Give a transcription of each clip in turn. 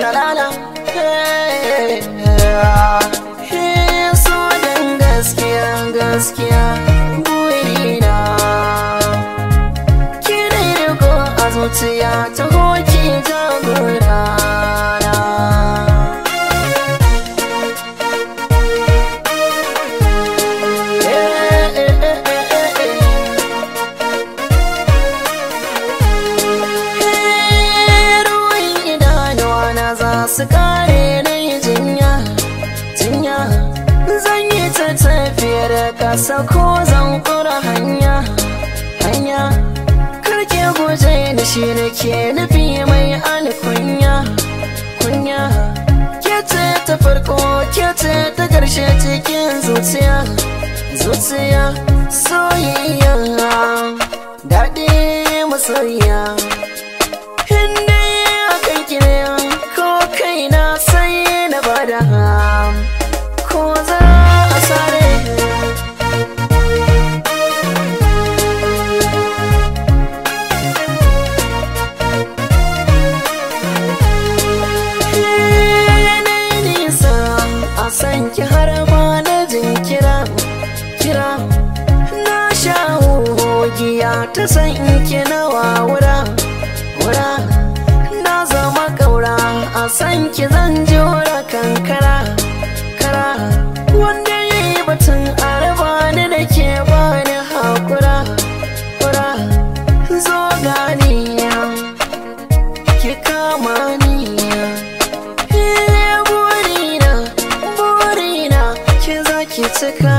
la la la. So dan gaskiya gaskiya burina ki da riko a zuciya ta hoki jagora. Su kare na yi jinya zan yi ta tafiyar kasa ko zan kura hanya karke guje da shi nake nufi mai alkunya kece ta farko kece ta karshe cikin zuciya soyayya daɗi masoyiya inda akan kine kaina sai na bada ko za a sare. Yanayi nisa a san ki har ma na jinkira na sha giya ta san ki na wawura na zama kaura a san ki zan jura kankara wanda ya yi batun araba ni da ke bani haƙura zo gani ki kama ni burina ki za ki cika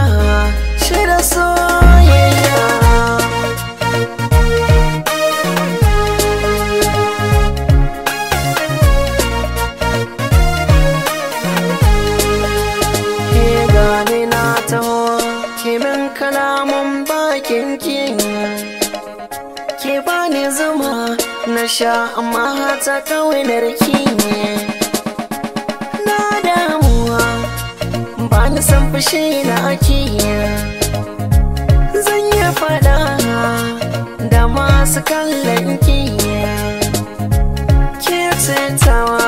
shi da soyayya. Kimin kalaman bakin ki bani zuma na sha amma ta kawai narki na damuwa ba ni san fushi na ake zan yi fada da masu kallon ki ke tsaitawa